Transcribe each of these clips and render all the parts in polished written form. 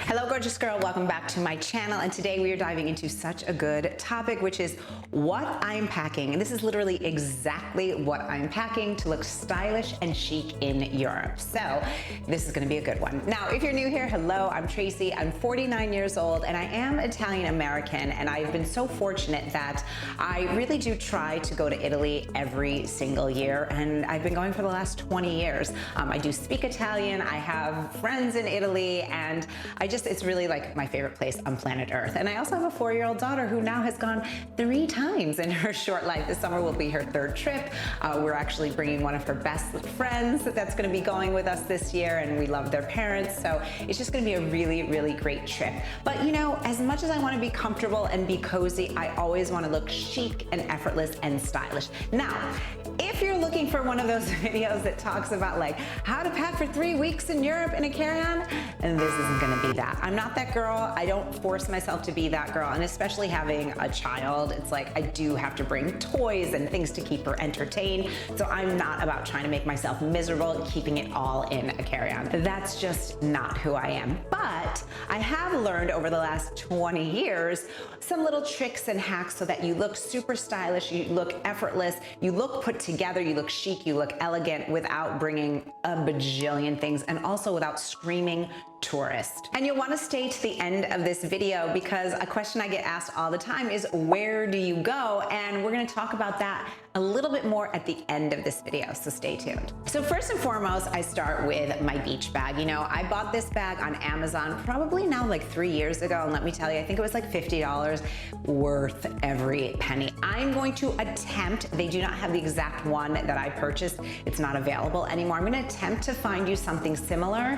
Hello gorgeous girl, welcome back to my channel, and today we are diving into such a good topic, which is what I'm packing. And this is literally exactly what I'm packing to look stylish and chic in Europe. So this is gonna be a good one. Now, if you're new here, hello, I'm Tracy. I'm 49 years old and I am Italian American, and I've been so fortunate that I really do try to go to Italy every single year, and I've been going for the last 20 years. I do speak Italian, I have friends in Italy, and it's really like my favorite place on planet Earth. And I also have a 4-year-old daughter who now has gone 3 times in her short life. This summer will be her 3rd trip. We're actually bringing one of her best friends that's gonna be going with us this year, and we love their parents. So it's just gonna be a really, really great trip. But you know, as much as I wanna be comfortable and be cozy, I always wanna look chic and effortless and stylish. Now, if you're looking for one of those videos that talks about like how to pack for 3 weeks in Europe in a carry-on, and this isn't gonna be that. I'm not that girl. I don't force myself to be that girl. And especially having a child, it's like I do have to bring toys and things to keep her entertained. So I'm not about trying to make myself miserable, keeping it all in a carry-on. That's just not who I am. But I have learned over the last 20 years some little tricks and hacks so that you look super stylish, you look effortless, you look put together, you look chic, you look elegant without bringing a bajillion things, and also without screaming tourist. And you'll want to stay to the end of this video because a question I get asked all the time is, where do you go? And we're going to talk about that a little bit more at the end of this video, so stay tuned. So first and foremost, I start with my beach bag. You know, I bought this bag on Amazon probably now like 3 years ago, and let me tell you, I think it was like $50, worth every penny. I'm going to attempt, they do not have the exact one that I purchased, it's not available anymore. I'm going to attempt to find you something similar.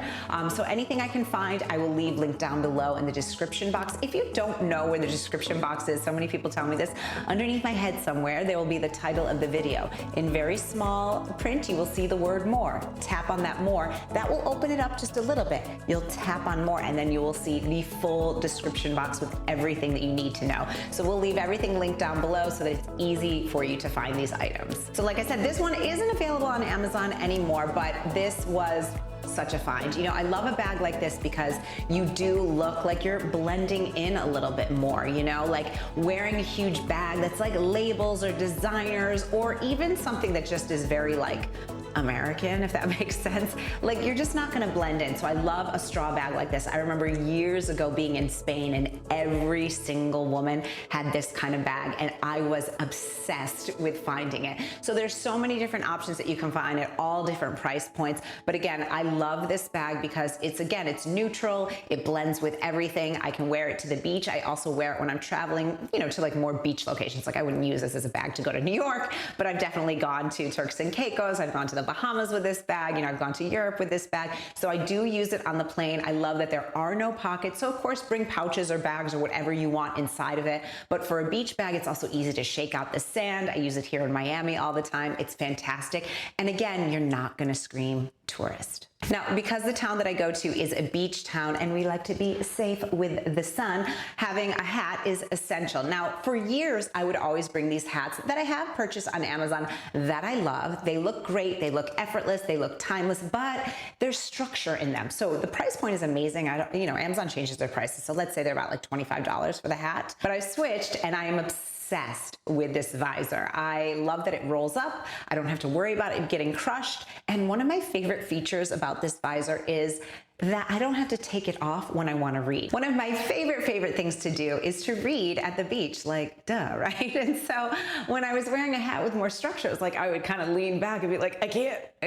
So anything I can find, I will leave linked down below in the description box. If you don't know where the description box is, so many people tell me this, underneath my head somewhere, there will be the title of the video. In very small print, you will see the word more. Tap on that more. That will open it up just a little bit. You'll tap on more, and then you will see the full description box with everything that you need to know. So we'll leave everything linked down below so that it's easy for you to find these items. So like I said, this one isn't available on Amazon anymore, but this was such a find. You know, I love a bag like this because you do look like you're blending in a little bit more, you know, like wearing a huge bag that's like labels or designers, or even something that just is very like American, if that makes sense. Like, you're just not gonna blend in. So I love a straw bag like this. I remember years ago being in Spain and every single woman had this kind of bag, and I was obsessed with finding it. So there's so many different options that you can find at all different price points. But again, I love this bag because it's neutral, it blends with everything. I can wear it to the beach. I also wear it when I'm traveling, you know, to like more beach locations. Like, I wouldn't use this as a bag to go to New York, but I've definitely gone to Turks and Caicos. I've gone to the Bahamas with this bag, you know, I've gone to Europe with this bag. So I do use it on the plane. I love that there are no pockets. So of course, bring pouches or bags or whatever you want inside of it. But for a beach bag, it's also easy to shake out the sand. I use it here in Miami all the time. It's fantastic. And again, you're not gonna scream tourist. Now, because the town that I go to is a beach town and we like to be safe with the sun, having a hat is essential. Now, for years, I would always bring these hats that I have purchased on Amazon that I love. They look great, they look effortless, they look timeless, but there's structure in them. So the price point is amazing. You know, Amazon changes their prices. So let's say they're about like $25 for the hat, but I switched and I am obsessed with this visor. I love that it rolls up. I don't have to worry about it getting crushed. And one of my favorite features about this visor is that I don't have to take it off when I want to read. One of my favorite things to do is to read at the beach, like, duh, right? And so when I was wearing a hat with more structure, it's like I would kind of lean back and be like, I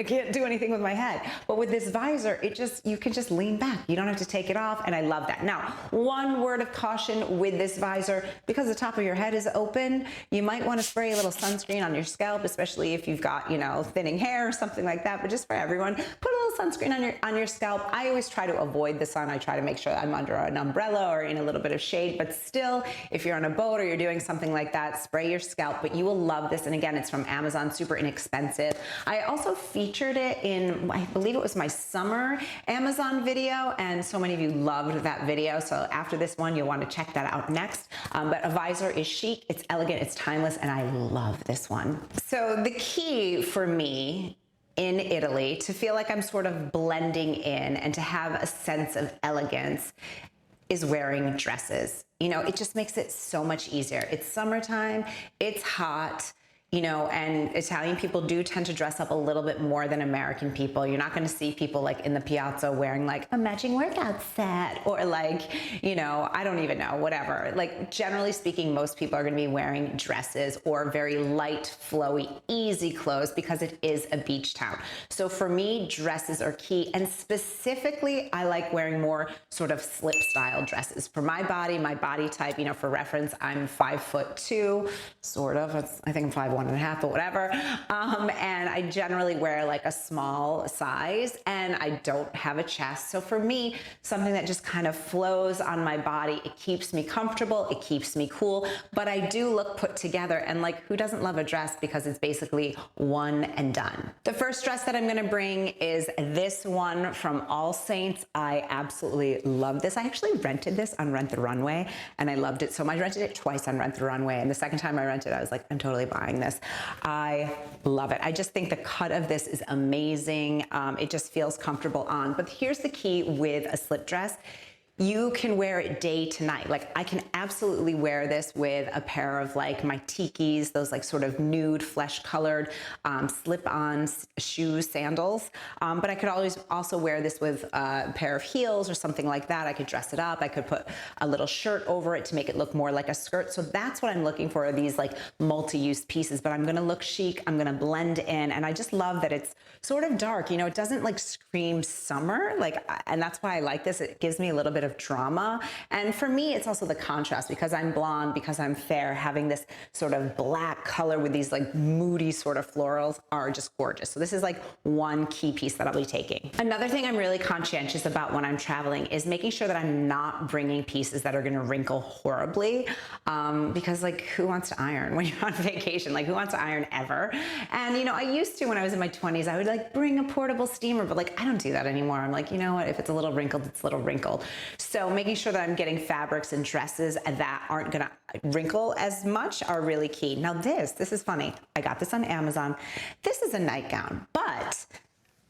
can't do anything with my head. But with this visor, you can just lean back. You don't have to take it off, and I love that. Now, one word of caution with this visor, because the top of your head is open, you might want to spray a little sunscreen on your scalp, especially if you've got, you know, thinning hair or something like that. But just for everyone, put a little sunscreen on your scalp. I always try to avoid the sun. I try to make sure I'm under an umbrella or in a little bit of shade, but still, if you're on a boat or you're doing something like that, spray your scalp. But you will love this. And again, it's from Amazon, super inexpensive. I also featured it in, I believe it was my summer Amazon video, and so many of you loved that video. So after this one, you'll want to check that out next. But a visor is chic, it's elegant, it's timeless, and I love this one. So the key for me in Italy to feel like I'm sort of blending in and to have a sense of elegance is wearing dresses. You know, it just makes it so much easier. It's summertime, it's hot, you know, and Italian people do tend to dress up a little bit more than American people. You're not going to see people like in the piazza wearing like a matching workout set or like, you know, I don't even know, whatever. Like generally speaking, most people are going to be wearing dresses or very light, flowy, easy clothes because it is a beach town. So for me, dresses are key. And specifically, I like wearing more sort of slip style dresses for my body type. You know, for reference, I'm 5'2", sort of. I think I'm 5'1.5", but whatever. And I generally wear like a small size and I don't have a chest. So for me, something that just kind of flows on my body, it keeps me comfortable, it keeps me cool, but I do look put together. And like, who doesn't love a dress because it's basically one and done. The first dress that I'm gonna bring is this one from All Saints. I absolutely love this. I actually rented this on Rent the Runway and I loved it so much. I rented it twice on Rent the Runway. And the second time I rented, I was like, I'm totally buying this. I love it. I just think the cut of this is amazing. It just feels comfortable on. But here's the key with a slip dress. You can wear it day to night. Like I can absolutely wear this with a pair of like my tikis, those like sort of nude flesh colored slip-on shoes, sandals. But I could always also wear this with a pair of heels or something like that. I could dress it up. I could put a little shirt over it to make it look more like a skirt. So that's what I'm looking for, are these like multi-use pieces, but I'm gonna look chic, I'm gonna blend in. And I just love that it's sort of dark. You know, it doesn't like scream summer, like, and that's why I like this. It gives me a little bit of drama. And for me, it's also the contrast because I'm blonde, because I'm fair, having this sort of black color with these like moody sort of florals are just gorgeous. So this is like one key piece that I'll be taking. Another thing I'm really conscientious about when I'm traveling is making sure that I'm not bringing pieces that are going to wrinkle horribly. Because like, who wants to iron when you're on vacation? Like, who wants to iron ever? And you know, I used to, when I was in my 20s, I would like bring a portable steamer, but like, I don't do that anymore. I'm like, you know what? If it's a little wrinkled, it's a little wrinkled. So making sure that I'm getting fabrics and dresses that aren't gonna wrinkle as much are really key. Now this is funny. I got this on Amazon. This is a nightgown, but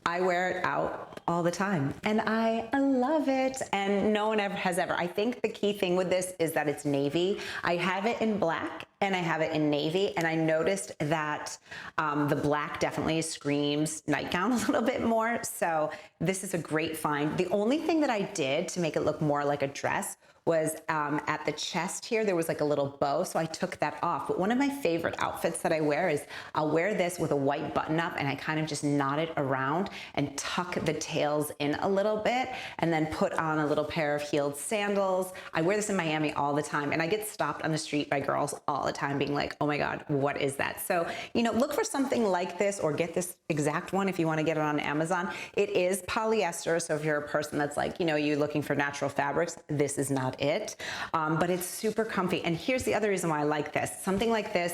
I wear it out all the time and I love it. And no one ever has ever. I think the key thing with this is that it's navy. I have it in black and I have it in navy. And I noticed that the black definitely screams nightgown a little bit more. So this is a great find. The only thing that I did to make it look more like a dress was at the chest here, there was like a little bow, so I took that off. But one of my favorite outfits that I wear is I'll wear this with a white button up and I kind of just knot it around and tuck the tails in a little bit and then put on a little pair of heeled sandals. I wear this in Miami all the time and I get stopped on the street by girls all the time being like, oh my God, what is that? So, you know, look for something like this or get this exact one if you want to get it on Amazon. It is polyester, so if you're a person that's like, you know, you're looking for natural fabrics, this is not it, but it's super comfy. And here's the other reason why I like this. Something like this,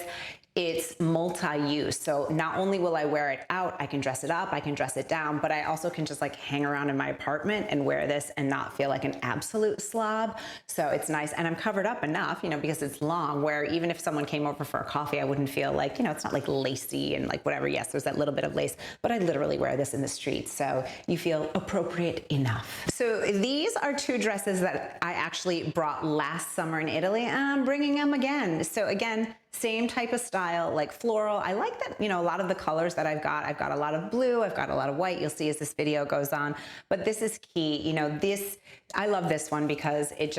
it's multi-use. So not only will I wear it out, I can dress it up, I can dress it down, but I also can just like hang around in my apartment and wear this and not feel like an absolute slob. So it's nice. And I'm covered up enough, you know, because it's long, where even if someone came over for a coffee, I wouldn't feel like, you know, it's not like lacy and like whatever. Yes, there's that little bit of lace, but I literally wear this in the street. So you feel appropriate enough. So these are two dresses that I actually brought last summer in Italy and I'm bringing them again. So again, same type of style, like floral. I like that, you know, a lot of the colors that I've got a lot of blue, I've got a lot of white. You'll see as this video goes on, but this is key. You know, this, I love this one because it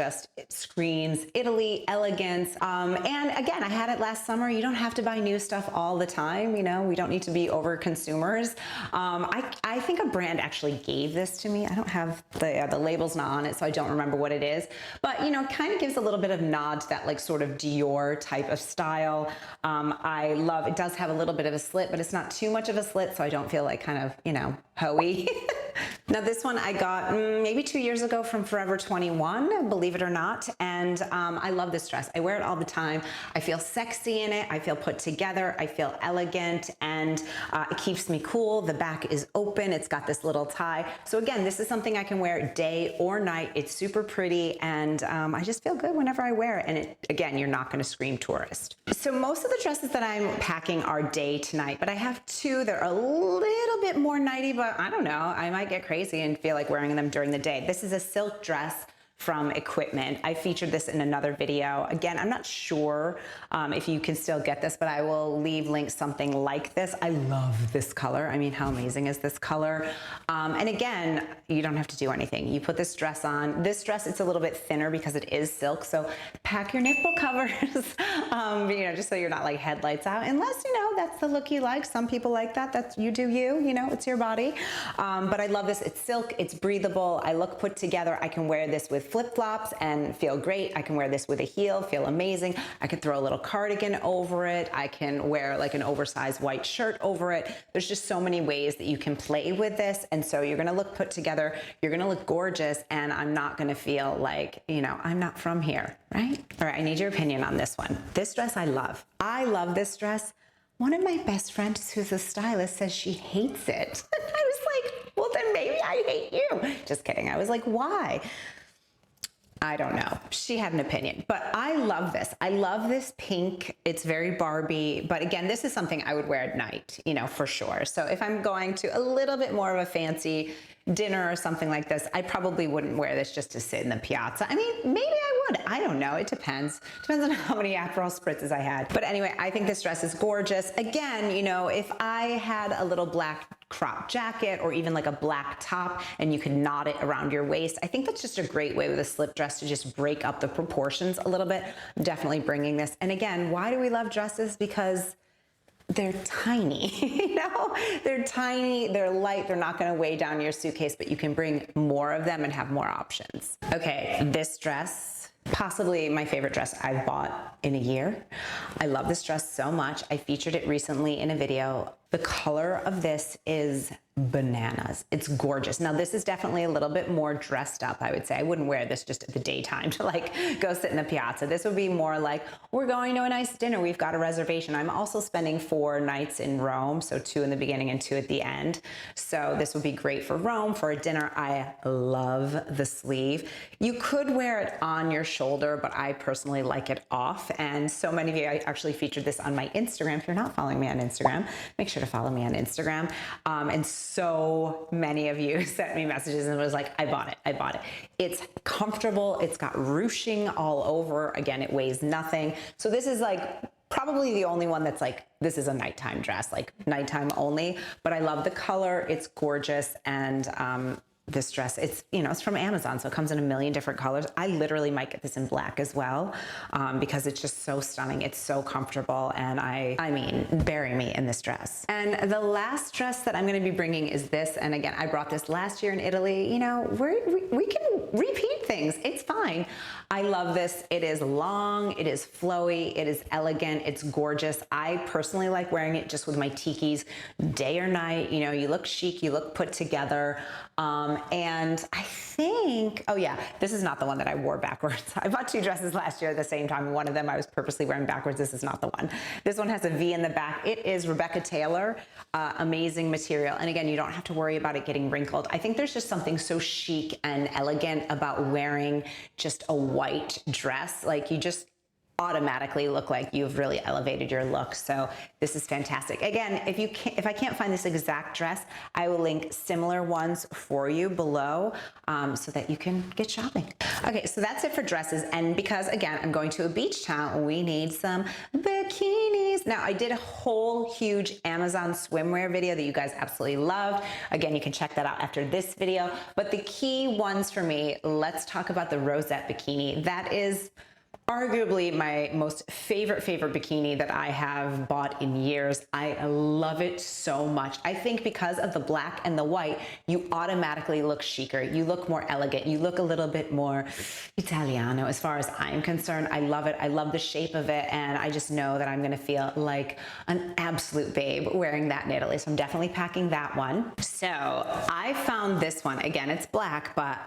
screams Italy, elegance. And again, I had it last summer. You don't have to buy new stuff all the time. You know, we don't need to be over consumers. I think a brand actually gave this to me. I don't have the label's not on it, so I don't remember what it is, but you know, it kind of gives a little bit of nod to that like sort of Dior type of style. I love, it does have a little bit of a slit, but it's not too much of a slit, so I don't feel like kind of, you know, hoey. Now this one I got maybe 2 years ago from Forever 21, believe it or not. And I love this dress. I wear it all the time. I feel sexy in it. I feel put together. I feel elegant, and it keeps me cool. The back is open. It's got this little tie. So again, this is something I can wear day or night. It's super pretty, and I just feel good whenever I wear it. And again, you're not going to scream tourist. So most of the dresses that I'm packing are day to night, but I have two that are a little bit more nighty, but I don't know. I might get crazy and feel like wearing them during the day. This is a silk dress from Equipment. I featured this in another video. Again, I'm not sure if you can still get this, but I will leave links something like this. I love this color. I mean, how amazing is this color? And again, you don't have to do anything. You put this dress on. This dress, it's a little bit thinner because it is silk, so pack your nipple covers, you know, just so you're not like headlights out, unless, you know, that's the look you like. Some people like that. That's, you do you know, it's your body. But I love this. It's silk, it's breathable. I look put together. I can wear this with flip-flops and feel great. I can wear this with a heel, feel amazing. I can throw a little cardigan over it. I can wear like an oversized white shirt over it. There's just so many ways that you can play with this. And so you're gonna look put together, you're gonna look gorgeous, and I'm not gonna feel like, you know, I'm not from here, right? All right, I need your opinion on this one. This dress I love. I love this dress. One of my best friends who's a stylist says she hates it. I was like, well, then maybe I hate you. Just kidding. I was like, why? I don't know. She had an opinion, but I love this. I love this pink. It's very Barbie, but again, this is something I would wear at night, you know, for sure. So if I'm going to a little bit more of a fancy dinner or something like this, I probably wouldn't wear this just to sit in the piazza. I mean, maybe I would. I don't know. It depends. Depends on how many Aperol spritzes I had. But anyway, I think this dress is gorgeous. Again, you know, if I had a little black crop jacket or even like a black top and you could knot it around your waist, I think that's just a great way with a slip dress to just break up the proportions a little bit. I'm definitely bringing this. And again, why do we love dresses? Because they're tiny, you know, they're tiny, they're light, they're not going to weigh down your suitcase, but you can bring more of them and have more options. Okay, this dress, possibly my favorite dress I've bought in a year. I love this dress so much. I featured it recently in a video. The color of this is bananas. It's gorgeous. Now this is definitely a little bit more dressed up, I would say. I wouldn't wear this just at the daytime to like go sit in the piazza. This would be more like, we're going to a nice dinner. We've got a reservation. I'm also spending 4 nights in Rome, so 2 in the beginning and 2 at the end. So this would be great for Rome, for a dinner. I love the sleeve. You could wear it on your shoulder, but I personally like it off. And so many of you, I actually featured this on my Instagram. If you're not following me on Instagram, make sure to follow me on Instagram. And so many of you sent me messages and was like, I bought it, I bought it. It's comfortable, it's got ruching all over. Again, it weighs nothing. So this is like probably the only one that's like, this is a nighttime dress, like nighttime only, but I love the color, it's gorgeous. And this dress, it's, you know, it's from Amazon, so it comes in a million different colors. I literally might get this in black as well, because it's just so stunning. It's so comfortable, and I mean, bury me in this dress. And the last dress that I'm gonna be bringing is this, and again, I brought this last year in Italy. You know, we can repeat things, it's fine. I love this. It is long, it is flowy, it is elegant, it's gorgeous. I personally like wearing it just with my tikis, day or night. You know, you look chic, you look put together. And I think, oh yeah, this is not the one that I wore backwards. I bought 2 dresses last year at the same time. One of them I was purposely wearing backwards. This is not the one. This one has a V in the back. It is Rebecca Taylor, amazing material. And again, you don't have to worry about it getting wrinkled. I think there's just something so chic and elegant about wearing just a white dress. Like, you just automatically look like you've really elevated your look. So this is fantastic. Again, if I can't find this exact dress, I will link similar ones for you below, so that you can get shopping. Okay, so that's it for dresses. And because again, I'm going to a beach town, we need some bikinis. Now, I did a whole huge Amazon swimwear video that you guys absolutely loved. Again, you can check that out after this video. But the key ones for me, let's talk about the rosette bikini. That is arguably my most favorite bikini that I have bought in years. I love it so much. I think because of the black and the white, you automatically look chicer. You look more elegant. You look a little bit more Italiano as far as I'm concerned. I love it. I love the shape of it. And I just know that I'm going to feel like an absolute babe wearing that in Italy. So I'm definitely packing that one. So I found this one. Again, it's black, but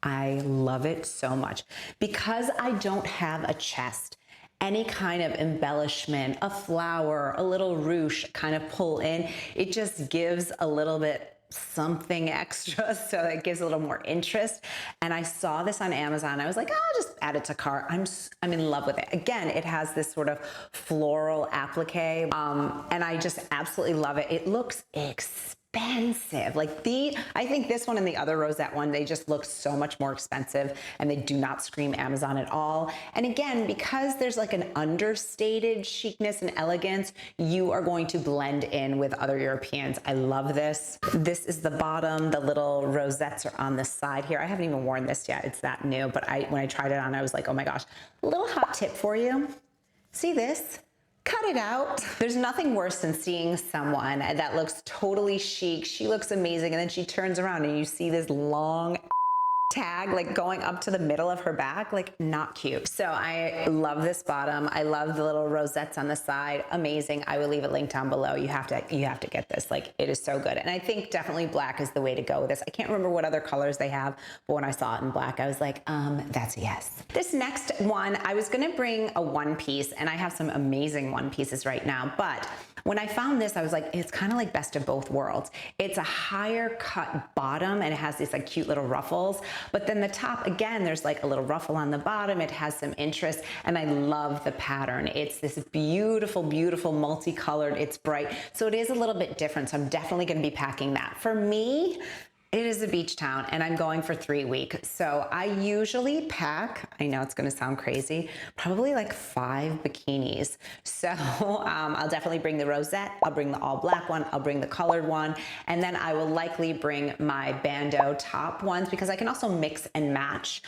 I love it so much because I don't have a chest. Any kind of embellishment, a flower, a little ruche kind of pull in, it just gives a little bit something extra, so it gives a little more interest. And I saw this on Amazon. I was like, oh, I'll just add it to cart. I'm in love with it. Again, it has this sort of floral applique, and I just absolutely love it. It looks expensive. Like I think this one and the other rosette one, they just look so much more expensive and they do not scream Amazon at all. And again, because there's like an understated chicness and elegance, you are going to blend in with other Europeans. I love this. This is the bottom. The little rosettes are on the side here. I haven't even worn this yet. It's that new, but when I tried it on, I was like, oh my gosh. A little hot tip for you. See this? Cut it out. There's nothing worse than seeing someone that looks totally chic. She looks amazing. And then she turns around and you see this long tag like going up to the middle of her back, like not cute. So I love this bottom. I love the little rosettes on the side. Amazing. I will leave a link down below. You have to get this. Like, it is so good. And I think definitely black is the way to go with this. I can't remember what other colors they have, but when I saw it in black, I was like, that's a yes. This next one, I was gonna bring a one piece, and I have some amazing one pieces right now, but when I found this, I was like, it's kind of like best of both worlds. It's a higher cut bottom and it has these like cute little ruffles, but then the top, again, there's like a little ruffle on the bottom. It has some interest and I love the pattern. It's this beautiful, beautiful multicolored, it's bright. So it is a little bit different. So I'm definitely gonna be packing that. For me, it is a beach town and I'm going for 3 weeks. So I usually pack, I know it's gonna sound crazy, probably like 5 bikinis. So I'll definitely bring the rosette, I'll bring the all black one, I'll bring the colored one, and then I will likely bring my bandeau top ones because I can also mix and match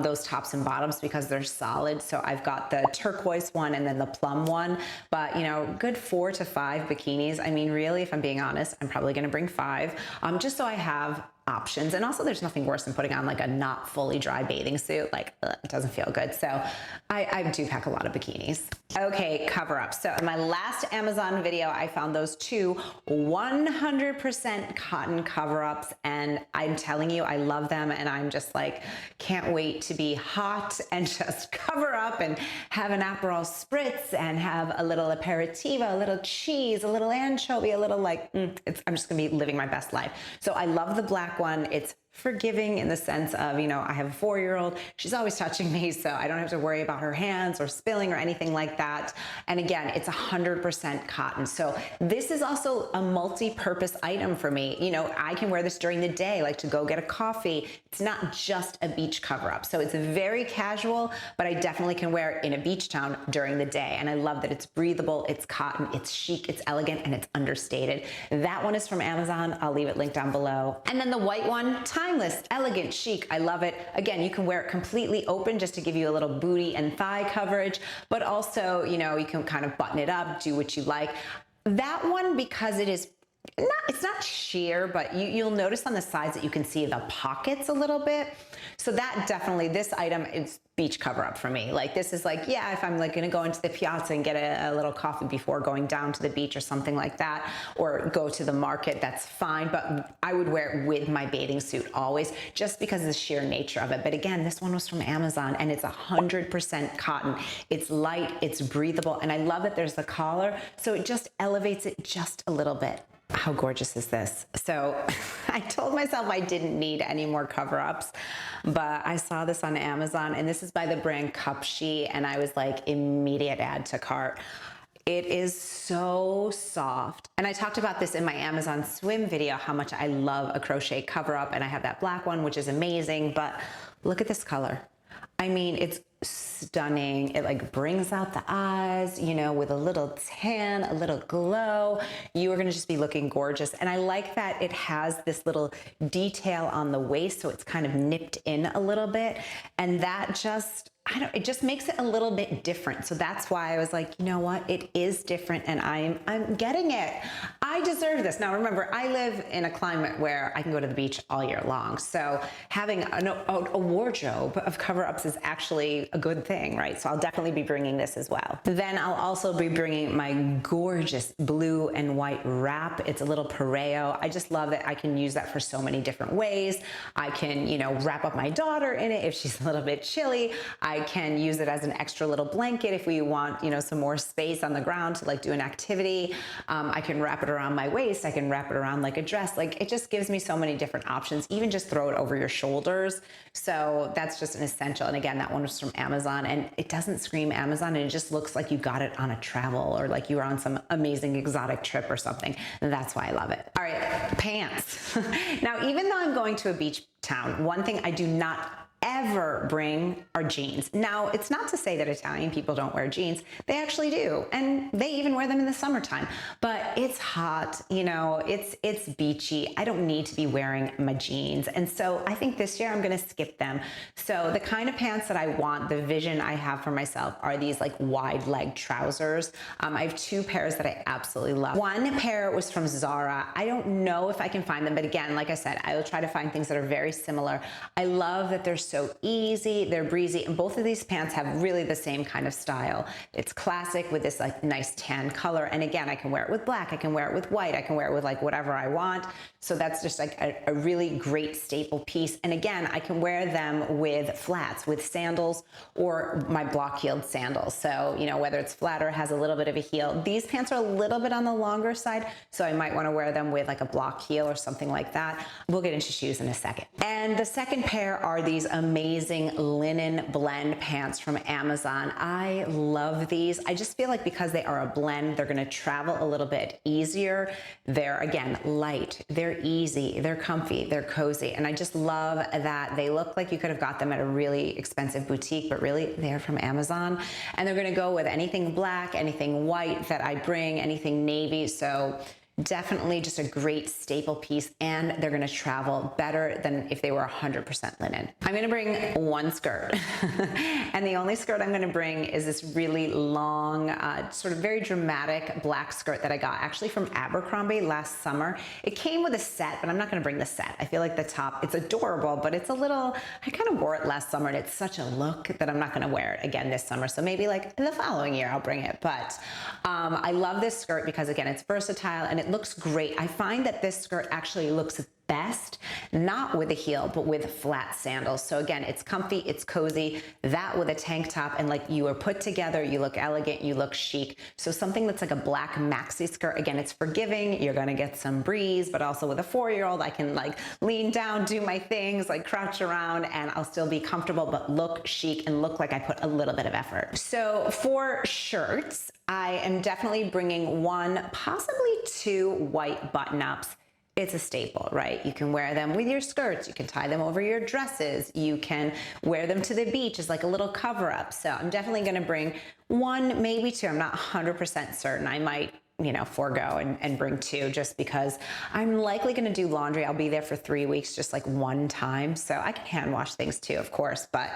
those tops and bottoms because they're solid. So I've got the turquoise one and then the plum one, but you know, good 4 to 5 bikinis. I mean, really, if I'm being honest, I'm probably gonna bring 5, just so I have options. And also there's nothing worse than putting on like a not fully dry bathing suit. Like, it doesn't feel good. So I do pack a lot of bikinis. Okay, cover up. So in my last Amazon video, I found those 2 100% cotton cover ups. And I'm telling you, I love them. And I'm just like, can't wait to be hot and just cover up and have an Aperol spritz and have a little aperitivo, a little cheese, a little anchovy, a little like, I'm just gonna be living my best life. So I love the black one. It's forgiving in the sense of, you know, I have a 4-year-old. She's always touching me, so I don't have to worry about her hands or spilling or anything like that. And again, it's 100% cotton. So this is also a multi-purpose item for me. You know, I can wear this during the day, like to go get a coffee. It's not just a beach cover up. So it's very casual, but I definitely can wear it in a beach town during the day. And I love that it's breathable, it's cotton, it's chic, it's elegant, and it's understated. That one is from Amazon. I'll leave it linked down below. And then the white one, timeless, elegant, chic. I love it. Again, you can wear it completely open just to give you a little booty and thigh coverage, but also, you know, you can kind of button it up, do what you like. That one, because it is it's not sheer, but you'll notice on the sides that you can see the pockets a little bit. So that definitely, this item is beach cover up for me. Like, this is like, yeah, if I'm like gonna go into the piazza and get a little coffee before going down to the beach or something like that, or go to the market, that's fine. But I would wear it with my bathing suit always, just because of the sheer nature of it. But again, this one was from Amazon and it's 100% cotton. It's light, it's breathable, and I love that there's the collar, so it just elevates it just a little bit. How gorgeous is this? So I told myself I didn't need any more cover-ups, but I saw this on Amazon, and this is by the brand Campoli, and I was like, immediate add to cart. It is so soft. And I talked about this in my Amazon swim video, how much I love a crochet cover-up, and I have that black one, which is amazing, but look at this color. I mean, it's stunning. It like brings out the eyes, you know, with a little tan, a little glow. You are gonna just be looking gorgeous. And I like that it has this little detail on the waist, so it's kind of nipped in a little bit. And that just it just makes it a little bit different. So that's why I was like, you know what? It is different and I'm getting it. I deserve this. Now remember, I live in a climate where I can go to the beach all year long. So having a wardrobe of cover-ups is actually a good thing, right? So I'll definitely be bringing this as well. Then I'll also be bringing my gorgeous blue and white wrap. It's a little pareo. I just love that I can use that for so many different ways. I can, you know, wrap up my daughter in it if she's a little bit chilly. I can use it as an extra little blanket if we want, you know, some more space on the ground to like do an activity. I can wrap it around my waist. I can wrap it around like a dress. Like it just gives me so many different options. Even just throw it over your shoulders. So that's just an essential. And again, that one was from Amazon, and it doesn't scream Amazon, and it just looks like you got it on a travel or like you were on some amazing exotic trip or something. And that's why I love it. All right, pants. Now, even though I'm going to a beach town, one thing I do not ever bring are jeans. Now, it's not to say that Italian people don't wear jeans. They actually do. And they even wear them in the summertime. But it's hot, you know, it's beachy. I don't need to be wearing my jeans. And so I think this year I'm going to skip them. So the kind of pants that I want, the vision I have for myself are these like wide leg trousers. I have two pairs that I absolutely love. One pair was from Zara. I don't know if I can find them, but again, like I said, I will try to find things that are very similar. I love that they're so easy, they're breezy, and both of these pants have really the same kind of style. It's classic with this like nice tan color, and again, I can wear it with black, I can wear it with white, I can wear it with like whatever I want. So that's just like a really great staple piece. And again, I can wear them with flats, with sandals, or my block-heeled sandals. So, you know, whether it's flat or has a little bit of a heel. These pants are a little bit on the longer side, so I might want to wear them with like a block heel or something like that. We'll get into shoes in a second. And the second pair are these amazing linen blend pants from Amazon. I love these. I just feel like because they are a blend, they're going to travel a little bit easier. They're, again, light, they're easy, they're comfy, they're cozy. And I just love that they look like you could have got them at a really expensive boutique, but really they're from Amazon. And they're going to go with anything black, anything white that I bring, anything navy. So definitely just a great staple piece, and they're gonna travel better than if they were 100% linen. I'm gonna bring one skirt, and the only skirt I'm gonna bring is this really long, sort of very dramatic black skirt that I got actually from Abercrombie last summer. It came with a set, but I'm not gonna bring the set. I feel like the top, it's adorable, but it's a little, I kind of wore it last summer, and it's such a look that I'm not gonna wear it again this summer. So maybe like the following year I'll bring it. But I love this skirt because again, it's versatile and it looks great. I find that this skirt actually looks best not with a heel but with flat sandals. So again, it's comfy, it's cozy, that with a tank top, and like you are put together, you look elegant, you look chic. So something that's like a black maxi skirt, again, it's forgiving, you're gonna get some breeze, but also with a 4-year-old I can like lean down, do my things, like crouch around, and I'll still be comfortable but look chic and look like I put a little bit of effort. So for shirts, I am definitely bringing one, possibly two white button-ups. It's a staple, right? You can wear them with your skirts, you can tie them over your dresses, you can wear them to the beach as like a little cover-up. So I'm definitely gonna bring one, maybe two. I'm not 100% certain. I might, you know, forego and bring two just because I'm likely gonna do laundry. I'll be there for 3 weeks, just like one time. So I can hand wash things too, of course, but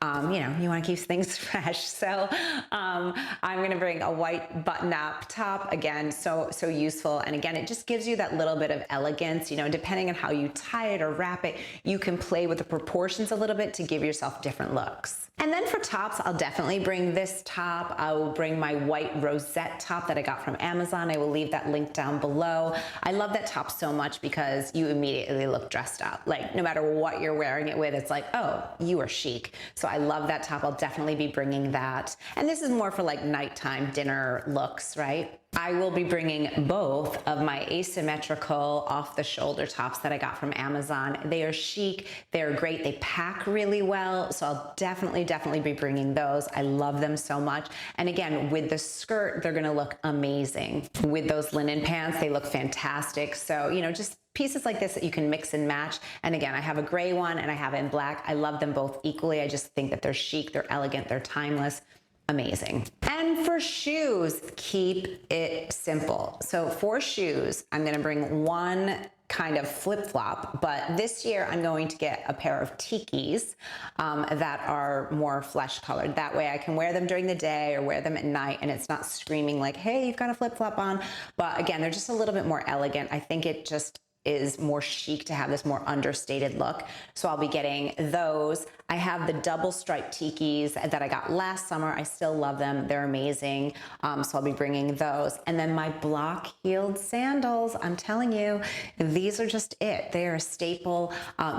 you know, you wanna keep things fresh. So I'm gonna bring a white button-up top, again, so useful. And again, it just gives you that little bit of elegance, you know, depending on how you tie it or wrap it, you can play with the proportions a little bit to give yourself different looks. And then for tops, I'll definitely bring this top. I will bring my white rosette top that I got from Amazon. I will leave that link down below. I love that top so much because you immediately look dressed up. Like no matter what you're wearing it with, it's like, oh, you are chic. So I love that top. I'll definitely be bringing that. And this is more for like nighttime dinner looks, right? I will be bringing both of my asymmetrical off-the-shoulder tops that I got from Amazon. They are chic, they're great, they pack really well, so I'll definitely be bringing those. I love them so much. And again, with the skirt, they're gonna look amazing. With those linen pants, they look fantastic. So, you know, just pieces like this that you can mix and match. And again, I have a gray one and I have it in black. I love them both equally. I just think that they're chic, they're elegant, they're timeless. Amazing. And for shoes, keep it simple. So for shoes, I'm gonna bring one kind of flip-flop, but this year I'm going to get a pair of tikis that are more flesh colored. That way I can wear them during the day or wear them at night and it's not screaming like, hey, you've got a flip-flop on. But again, they're just a little bit more elegant. I think it just is more chic to have this more understated look. So I'll be getting those. I have the double striped tikis that I got last summer. I still love them. They're amazing. So I'll be bringing those. And then my block heeled sandals. I'm telling you, these are just it. They are a staple.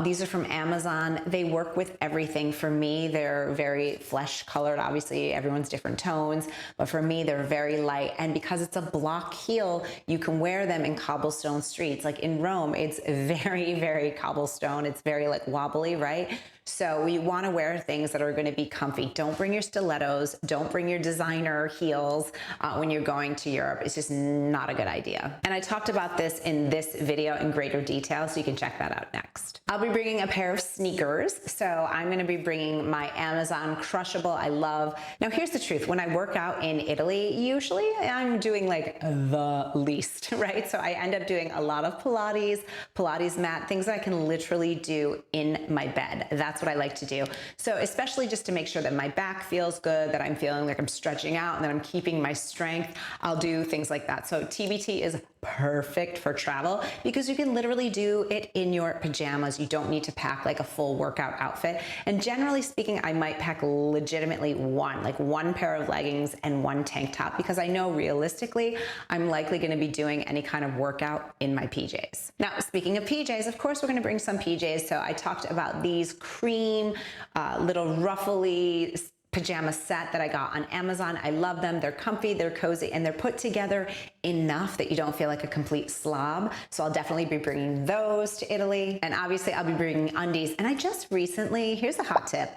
These are from Amazon. They work with everything for me. They're very flesh colored. Obviously everyone's different tones, but for me, they're very light. And because it's a block heel, you can wear them in cobblestone streets. Like in Rome, it's very, very cobblestone. It's very like wobbly, right? So we want to wear things that are going to be comfy. Don't bring your stilettos. Don't bring your designer heels when you're going to Europe. It's just not a good idea. And I talked about this in this video in greater detail, so you can check that out next. I'll be bringing a pair of sneakers. So I'm going to be bringing my Amazon Crushable. I love. Now here's the truth. When I work out in Italy, usually I'm doing like the least, right? So I end up doing a lot of Pilates mat, things that I can literally do in my bed. That's what I like to do. So especially just to make sure that my back feels good, that I'm feeling like I'm stretching out and that I'm keeping my strength, I'll do things like that. So TBT is perfect for travel because you can literally do it in your pajamas. You don't need to pack like a full workout outfit. And generally speaking, I might pack legitimately one pair of leggings and one tank top because I know realistically, I'm likely going to be doing any kind of workout in my PJs. Now, speaking of PJs, of course, we're going to bring some PJs. So I talked about these cream, little ruffly pajama set that I got on Amazon. I love them. They're comfy, they're cozy, and they're put together enough that you don't feel like a complete slob. So I'll definitely be bringing those to Italy. And obviously I'll be bringing undies. And I just recently, here's a hot tip.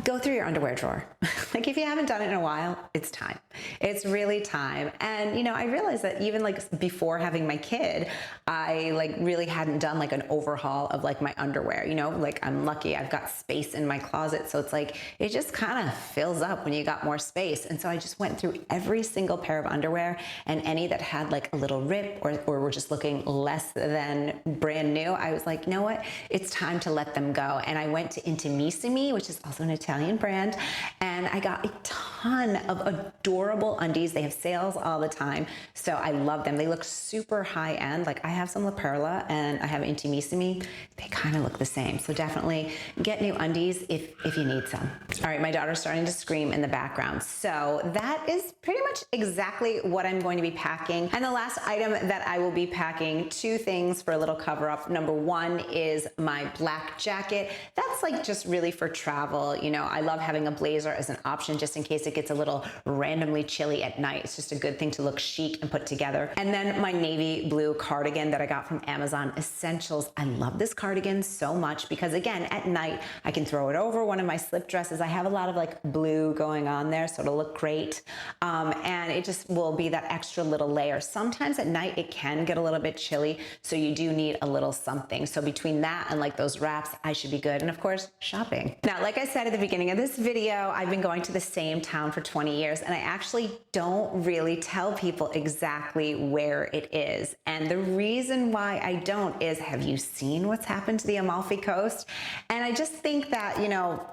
Go through your underwear drawer. Like if you haven't done it in a while, it's time. It's really time. And you know, I realized that even like before having my kid, I like really hadn't done like an overhaul of like my underwear, you know, like I'm lucky I've got space in my closet. So it's like, it just kind of fills up when you got more space. And so I just went through every single pair of underwear and any that had like a little rip or were just looking less than brand new. I was like, you know what? It's time to let them go. And I went to Intimissimi, which is also an Italian brand, and I got a ton of adorable undies. They have sales all the time, so I love them. They look super high end. Like I have some La Perla and I have Intimissimi. They kind of look the same, so definitely get new undies if you need some. All right, my daughter's starting to scream in the background, so that is pretty much exactly what I'm going to be packing. And the last item that I will be packing, two things for a little cover up. Number one is my black jacket. That's like just really for travel. You know, I love having a blazer as an option just in case it gets a little randomly chilly at night. It's just a good thing to look chic and put together. And then my navy blue cardigan that I got from Amazon Essentials. I love this cardigan so much because again, at night, I can throw it over one of my slip dresses. I have a lot of like blue going on there, so it'll look great. And it just will be that extra little layer. Sometimes at night, it can get a little bit chilly, so you do need a little something. So between that and like those wraps, I should be good. And of course, shopping. Now, like I said at the beginning of this video, I've been going to the same town for 20 years and I actually don't really tell people exactly where it is. And the reason why I don't is, have you seen what's happened to the Amalfi Coast? And I just think that, you know,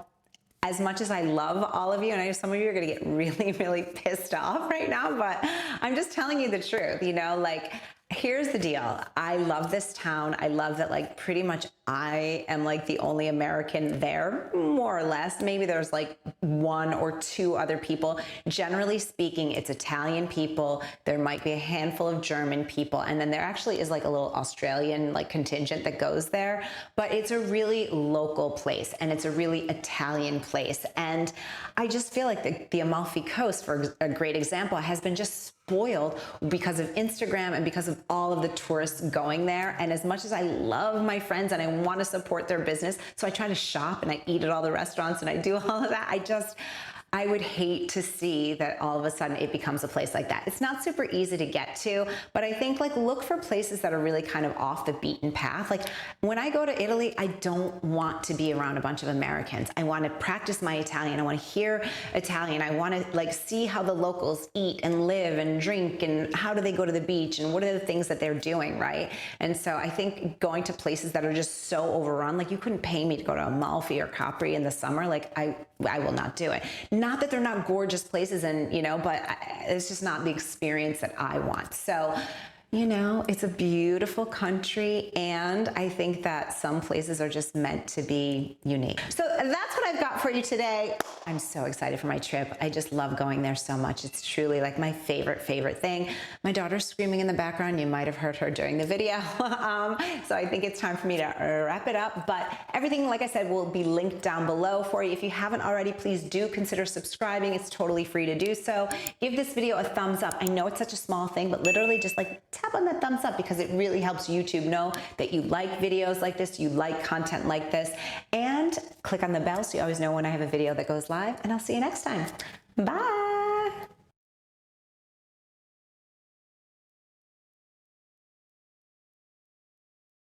as much as I love all of you, and I know some of you are gonna get really, really pissed off right now, but I'm just telling you the truth, you know, like, here's the deal. I love this town. I love that like pretty much I am like the only American there, more or less. Maybe there's like one or two other people. Generally speaking, it's Italian people. There might be a handful of German people. And then there actually is like a little Australian like contingent that goes there. But it's a really local place and it's a really Italian place. And I just feel like the Amalfi Coast, for a great example, has been just spoiled because of Instagram and because of all of the tourists going there. And as much as I love my friends and I want to support their business, so I try to shop and I eat at all the restaurants and I do all of that, I would hate to see that all of a sudden it becomes a place like that. It's not super easy to get to, but I think like look for places that are really kind of off the beaten path. Like when I go to Italy, I don't want to be around a bunch of Americans. I want to practice my Italian. I want to hear Italian. I want to like see how the locals eat and live and drink and how do they go to the beach and what are the things that they're doing, right? And so I think going to places that are just so overrun, like you couldn't pay me to go to Amalfi or Capri in the summer, like I will not do it. Not that they're not gorgeous places and, you know, but it's just not the experience that I want. So, you know, it's a beautiful country, and I think that some places are just meant to be unique. So that's what I've got for you today. I'm so excited for my trip. I just love going there so much. It's truly like my favorite thing. My daughter's screaming in the background. You might have heard her during the video. So I think it's time for me to wrap it up, but everything, like I said, will be linked down below for you. If you haven't already, please do consider subscribing. It's totally free to do so. Give this video a thumbs up. I know it's such a small thing, but literally just like tap on that thumbs up because it really helps YouTube know that you like videos like this, you like content like this, and click on the bell so you always know when I have a video that goes live, and I'll see you next time. Bye.